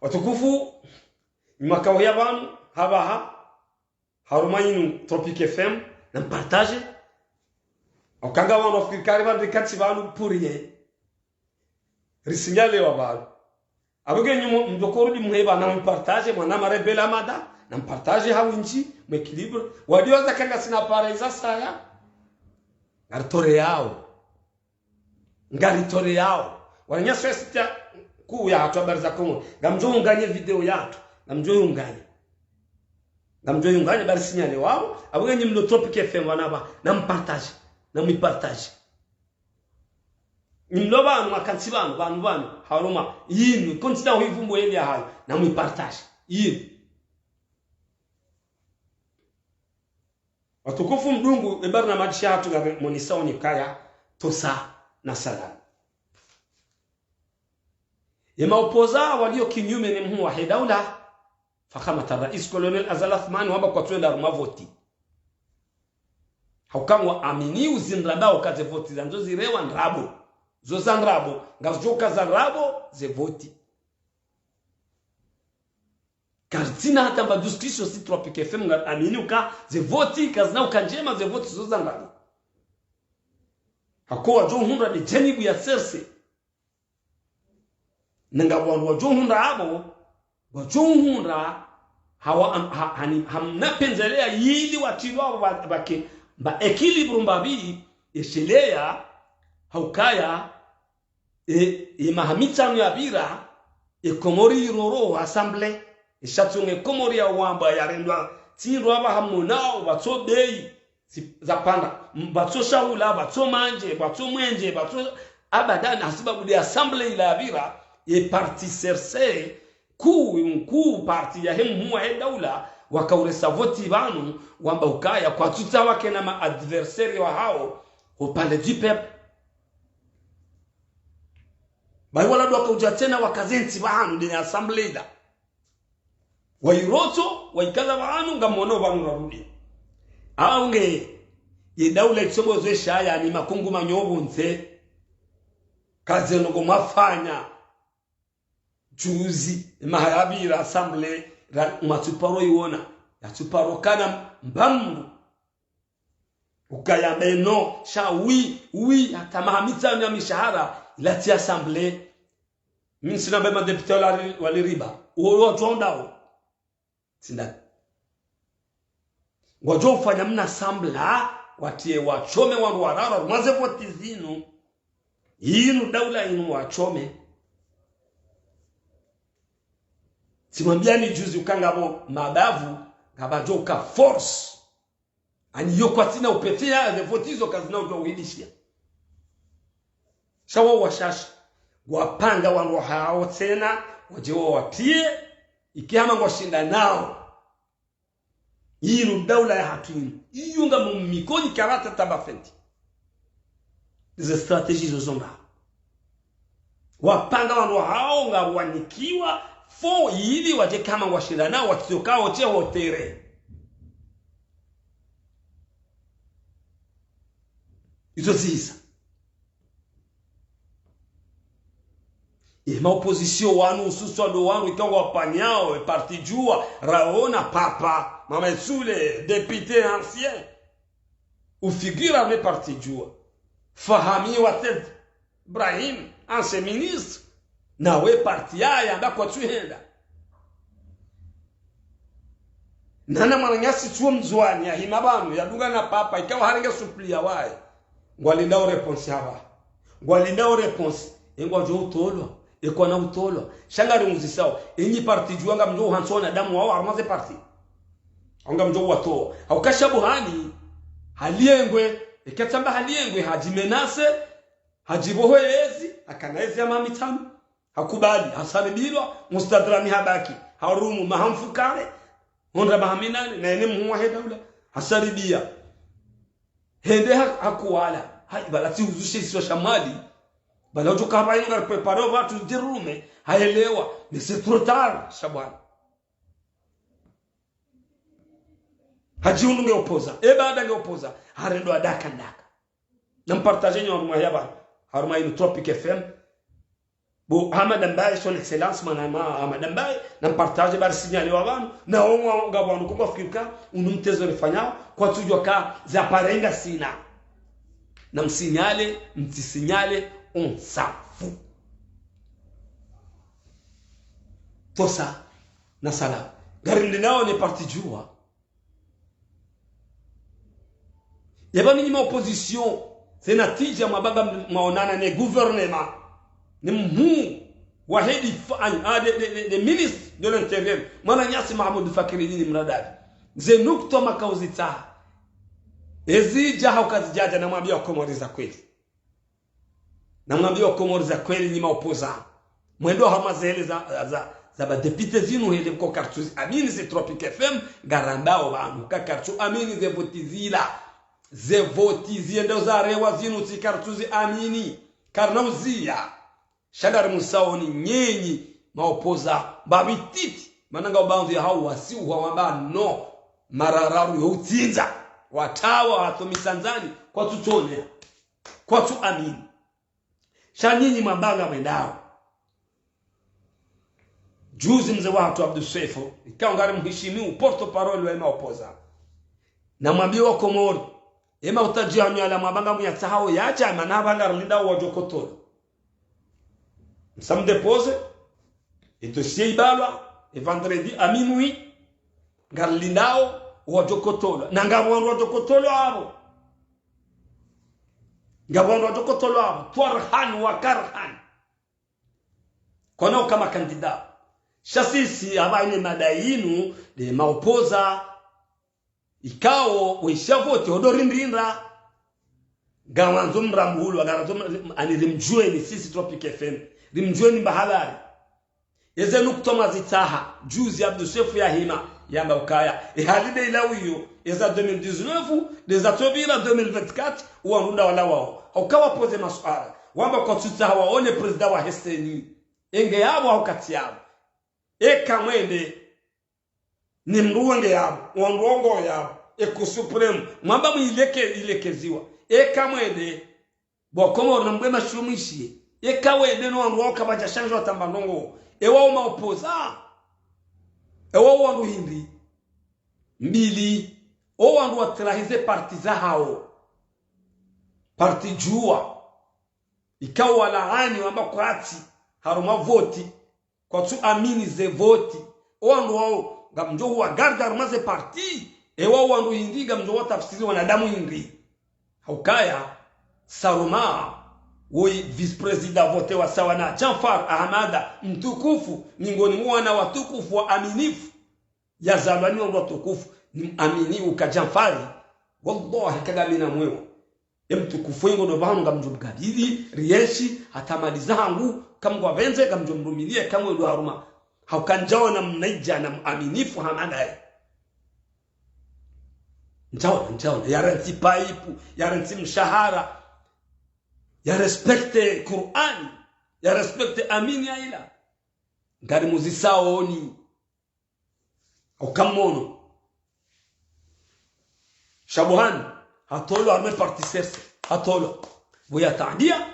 watukufu makao ya banu habaha harumayinu Tropic FM na partage okanga wano ofikari bandi kati banu puriye risinyale wa banu abuge nyumo mdokoro di muheba na partage mwana marebela mada na partage hawinji mu equilibre wadioza kanga sina paraiza saya ngaritore yao wanya swesita ku ya hatu habari za Kongo ngamjo unganye video yatu ngamjo unganye bari sinyale wao abuge nyimlo Tropic FM wanaba na mpartage na mwipartage nyimlo banu makansi banu haruma yinu kontina wivumbo eli ya hayo na mwipartage yinu watukufu mdungu ebarna majisha hatu ga monisa onikaya tosa na salam yema opoza walio kinyume ni mhu wa hidaula fakamata rais Colonel Azal Athmani wamba kwa tuenda rumavoti haukangwa amini uzinradao kaze voti zanzo zirewa nrabo zo zanrabo ngazoka zanrabo ze voti kartina hata mbadustisho si Tropic FM nga amini uka ze voti kazina ukanjema ze voti zo zanrabo hakuwa jo hundra de jenibu ya serse nanga wa jo hundra abo wa jo hundra hamna penzelea yili watilwa bake ba equilibre mbabi eshelea haukaya mahamitano ya bira komori roro assemble eshatunge komori ya wamba ya rendwa tiro aba hamunao batso bei zapanda batso shaula batso manje batso mwenje batso abadan asibabu de assemble ila bira parti serse ku parti ya hemu wa daula wakauresa voti banu wamba ukaya kwa tuta wake na ma adversary wa hao upande jipe bai wala doka uja tena wakazenti banu ni assembly da wairoto waikaza banu ngamono banu narudi aunge ye daula kisobo zo shaya ni makungu manyobu nze kaze ngo mafanya juzi mahayabira assembly matuparo iona yatuparo kana mbambu ukaya beno sha wi atamahamita na mishahara ilati assembly mimi sina bema deputy waliriba uo twondao sinda ngojo ufanya mna assembly watie wachome wangu warara mwaze voti zinu yinu daula inu wachome simambiani juzi ukangabo mabavu ngabajoka force ani yoko tina upetea the votizo kazina udohidishia shawa washashi wapanga wangu hao tena wajewa watie ikihama ngoshinda nao yiru daula ya hatuinu iyunga mumikoni karata tabafenti hizo strategy zozonga wapanga wangu hao ngawanikiwa fo yili waje kama washinda nao wakitoka wote hotere hizo sisa ma opposition wanu ususu ndo wanu ikango wapanyao parti jua raona papa mama Sule député ancien ou figure me parti jua Fahami Wated Ibrahim ancien ministre nawe parti haya ndako tuenda nana mwananyasi tuo mzwani ya hinabanu ya dunga na papa ikawa haringa suplia wae ngwalindao response haba ngwalindao response ngwajo utolo eko na utolo shangari muzisao enyi parti juanga mjo hansona damu wao armaze parti anga mjo wato haukasha buhani haliengwe ikatamba haliengwe hajimenase hajibohoezi akanaezi ya mamitano hakubali hasaribilwa mustadrami habaki harumu mahamfukare honda mahaminane na ene muwa hedaula hasaribia hende hakuwala balati uzushe sio shamali bala ujo kabayo ngar preparo watu dirume haelewa mais c'est trop tard shabwana hajiunge opoza baada ya opoza harendo adaka ndaka na mpartage nyo mwa yaba haruma ino Tropic FM bo Hamad Mbaye son excellence manama Hamad Mbaye na partage bar signali wa banu na onwa ngabanu kwa Afrika unumtezo rifanyao kwa tujwa ka za parenga sina na msinyale mtisinyale on safu tosa na sala garinde nao ni parti jua yabani ni opposition c'est natija mabaga maonana ne gouvernement ni mhu wahidi de ministre de l'intérieur mana nyasi Mahmoud Fakiri ni mradabi zenukto makauzita ezija haukazijaja na mwambia Komori za kweli na mwambia Komori za kweli ni maopoza mwendo hamazele za ba député zinu hele ko kartuzi amini ze Tropique FM garambao banu ka kartu amini ze votizila ze votizie ndo za rewa zinu si kartuzi amini karnauzia shagar musaoni nyenyi maopoza babititi mananga ubanzi hao wasi uwamba no marararu yotinza watawa watomisanzani kwa tutone kwa tu amini shanyinyi mambanga mwendao juzi mzee watu Abdul Sefo ikawa ngari mheshimiwa porto parole wa maopoza na mwambie wa Komori ema utajia ala mabanga muyatahao yacha manabanga linda wajokotoro Sam depose et dossier ibalwa et vendredi à minuit garlindao wajokotolo na ngabon wajokotolo abo ngabon wajokotolo abo twarhan wa karhan kono kama kandida shasisi abaine madainu de maopoza ikao wishavoti odorindinda gawanzo mrambulo gawanzo anirimjue ni sisi Tropique FM rimjue ni bahalari yeze nukutoma zitaha juzi Abdul Sefu ya hima yamba ukaya halide ilawiyo yeza 2019 deza tobira 2024 uangunda wala wao ukawa pose masuala wamba kwa tutaha waone president wa hesteni enge yabo haukati yabo eka mwende ni mruwenge yabo wanrongo yabo eko supreme mwamba ilekeziwa eka mwende bokomo na mbema shumishie eka wende no wanrongo kabaja shanjo atambandongo ewa maopoza ewa wandu hindi mbili o wandu watirahize partiza hao parti jua ikawa walaani wamba kwati haruma voti kwa tu amini ze voti o wandu wao gamjo huwa garda harumaze parti ewa wandu hindi gamjo watafsiri wanadamu hindi haukaya saruma woi vice-president vote wa sawa na Janfar Ahmada mtukufu miongoni mwa watukufu wa aminifu ya zalwani wa watukufu ni amini uka Janfari wallahi kagamina mwewa mtukufu ngo no bahanga mjumgadidi riyeshi hatamaliza hangu kamgwa venze kamjumrumilie kamwe ndo haruma haukanjao na mnaija na aminifu Hamada njao yaranti paipu yaranti mshahara ya respecte Qur'an ya respecte amini ya ila ngari muzisaoni okamono shabuhan hatolo arme parti serse hatolo boya taadia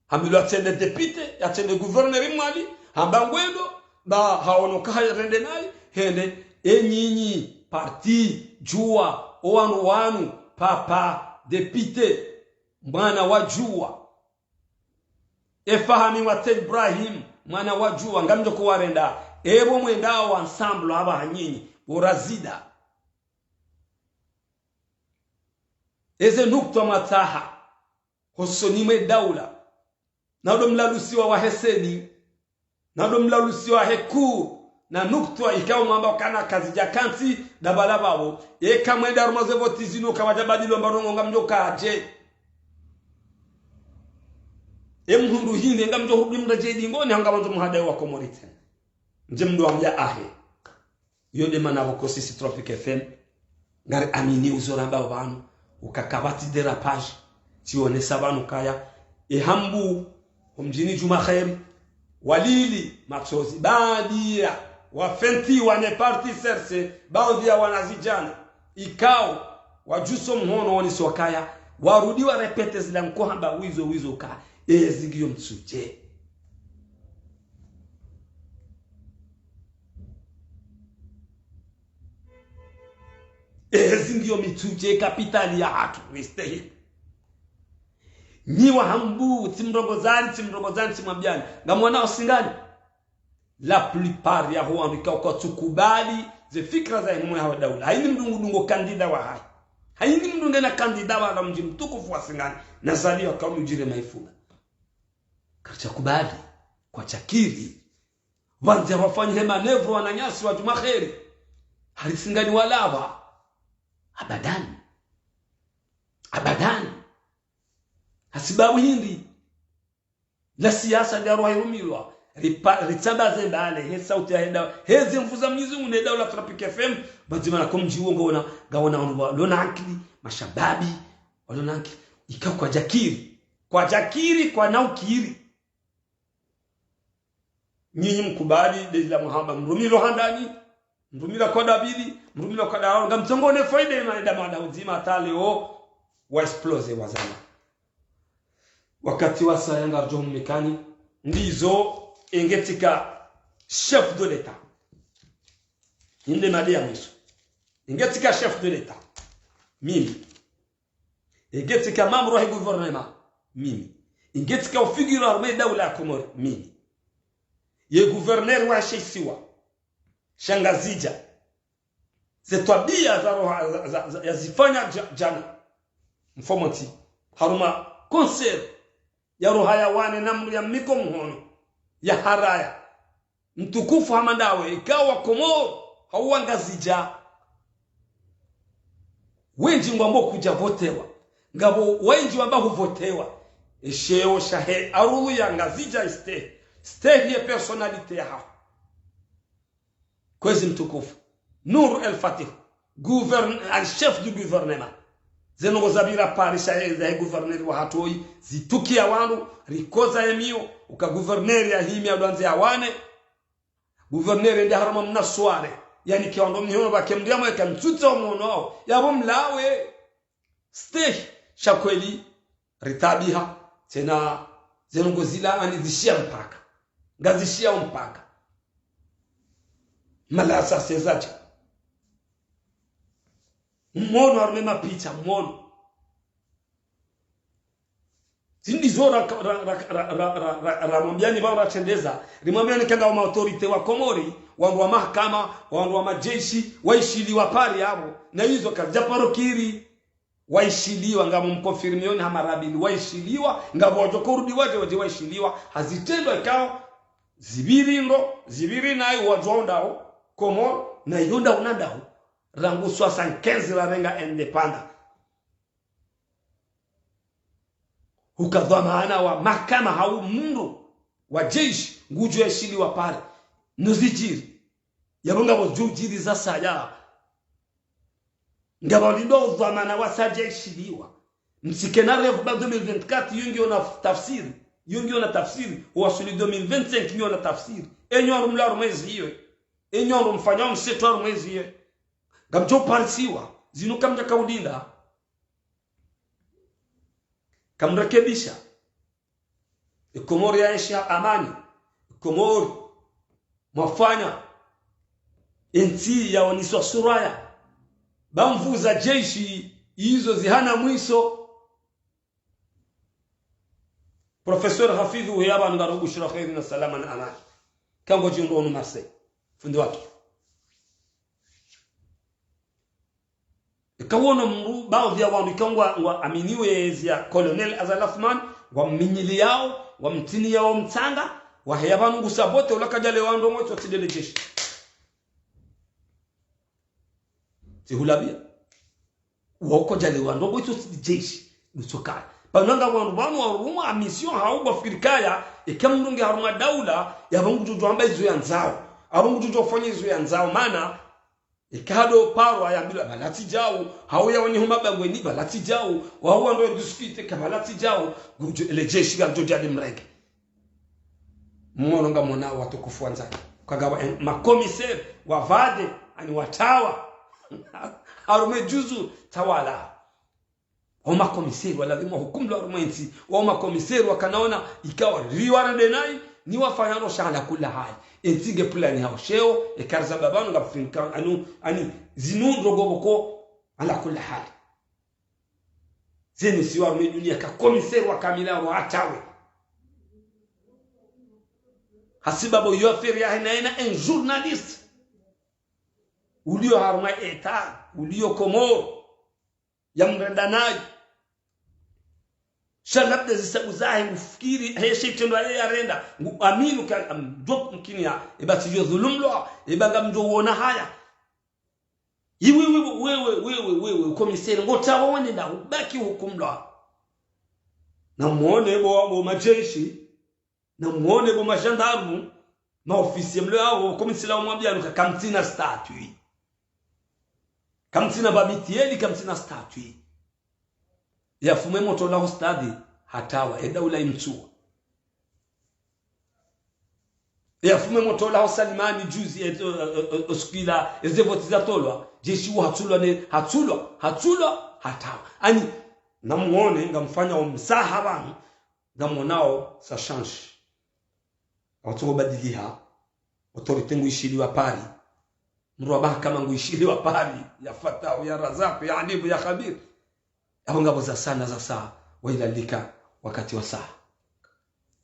hamilo atende député atende gouverneur mali hambangwedo ba haonoka rende nali hende enyinyi parti jua wanu papa député mwana wajua efahami wa Ibrahim mwana wajua ngamjo ko warenda ebo mwendao wa ensemble aba hanyinyi urazida eze nukto mataha hosonime daula nado mlalusiwa wa heseni nado mlalusiwa heku na nukto ikawa mwamba kana kazi jakanti dabala babo kamwenda rumaze votizino kawajabadilo mbarongo ngamjo kaje emhundu hinde ngamjo hudimda jedi ngoni hangabanzo muhadai wa Komorite njemdo amja ahe yode manavo ko sisi Tropique FM ngari amini uzoramba banu ukakabati derapage tione sabanu kaya hambu umjini Juma Khairi walili machozi badia wafenti wane parti serse baadhi wanazijana ikao wajuso mhono woni sokaya warudiwa repete zila mkohamba wizo ka ezigio mtsuje hezi ndio mituje kapitali ya hatu ristehi niwa hambu timrogozani timwambiani ngamwana osingani la plupart ya huwa kwa tukubali ze fikra za mwe hawa daula haini mdungu kandida wa hai haini mdungu na kandida wa mji mtukufu wa singani na zaliwa kama ujire maifuga kacha kubali kwa chakiri wanze wafanye manevro wananyasi wa jumakheri halisingani walava abadan hasibabu hindi la siasa ndio hairumilwa ritabaze bale he sauti ya heda hezi mfuza Mwenyezi Mungu ne daula Tropic FM bazima na kumjiunga gaona lona akili mashababi walona akili ikao kwa jakiri kwa naukiri nyinyi mkubali dela Muhammad mrumilo handani mrumilo kwa Davidi mrumilo kwa Dawa ngamtongone faida inaenda mada uzima taleo wa explose wazana wakati wa sayanga John Mekani ndizo ingetika chef de l'État inde madia mwiso ingetika chef de l'État mimi ingetika mambo ya gouvernement mimi ingetika figure armée daula ya Komori mimi ye gouverneur wa Sheisiwa Shangazija zetwabia za yazifanya jana mfomoti haruma concert ya rohaya wane namru ya miko mhono ya haraya mtukufu hamandawe ikawa Komoro hauangazija wenji ngwambo kuja votewa ngabo wenji wamba huvotewa esheo shahe arulu ya ngazija state ya personality ya hao kwezi mtukufu Nur el-Fatih chef du gouvernement zenogo zabira parisha ya gouverneur wa hatoi zitukia wandu rikoza emio uka gouverneur ya himi adwanze awane gouverneur ndi harama mnasware yani kiwando mnyono bakemdia mwe kamtutsa muno yabo mlawe stay shakweli ritabiha tena zenogo zila anizishia mpaka ngazishia mpaka malasa sezaje mmono armema picha mmono zindi zora ramwambiani bao ratendeza rimwambiani kanga wa autorite wa Komori wandu wa mahakama wandu wa majeshi waishiliwa pale hapo na hizo kaja parokiri waishiliwa ngamo mkonfirmioni hamarabili waishiliwa ngabo wajokurudi waje waishiliwa hazitendwa ikao zibiri nayo wajonda Komoro na yonda unandao rangu 75 la renga independent ukadha maana wa mahakama hau mundu wa jeshi ngujo yashiliwa pale nuzijiri yabonga bojujiri za saya ngaba lindo dhamana wa saja yashiliwa msikena rev ba 2024 yungi ona tafsiri wa suli 2025 yungi ona tafsiri enyo rumla rumezi hiyo enyo rumfanya mseto rumezi hiyo gamjo parisiwa zinu kamja kaudinda kamrekebisha Komori yaisha amani Komori mwafanya enti ya oniswa suraya bamvuza jeshi hizo zihana mwiso Professor Hafidhu yaba ngarubu shira khairi na salama na amani kango jindo onu Marseille fundi wake kawono mru baadhi ya wandu kangwa aminiwe ya Colonel Azalathman wa minyili yao wa mtini yao mtanga wa hayabanu gusabote ulakajale wandu mwetu watidele jeshi tihulabia wako jale wandu mwetu jeshi nusokaya pananga wandu wanu wa rumu a mission hauba fikirikaya ikamrungi haruma daula ya bangu juju ambaye izo ya nzao abungu juju wafanya izo ya nzao mana ikado paro ayambila balati jao hauya wani huma bangweni balati jao wahuwa ndo dispute ka balati jao le jeshi ga joja de mrege mmono nga mona watukufu wanzake kagawa makomisere wavade ani watawa arume juzu tawala wa makomisere wala lazima hukumu la rumensi wa makomisere wakanaona ikawa riwara denai ni wafanyano shala kula hali entige plani hao sheo ekarza babanu ngafinka ani zinu rogoboko ala kula hali zeni siwa dunia ka komiseri wa kamila wa atawe hasibabo yoferi ya hina en journaliste ulio haruma eta ulio komoro ya mrandanaji shalabda zisabu zahi ufikiri heshe tendo arenda aminu ka amdop mkinia ibati yo dhulumlo ibanga mdo uona haya wewe komiseri ngota wone na ubaki hukumlo na muone bo majeshi na muone bo magendarme na ofisi mlo hao komiseri wamwambia nuka kamtina statue kamtina babitieli kamtina statue ya fume moto la stadi hatawa edaula imtua ya fume moto la Salimani juzi oskila ezevotiza tolwa jeshi hatulwa hatawa ani namuone ngamfanya umsaha banu ngamonao sa change watu badiliha autorite nguishiliwa pari mruaba kama nguishiliwa pari ya fatao ya razaq ya alibu ya khabir aho ngabo za sana za saa wailalika wakati wa saa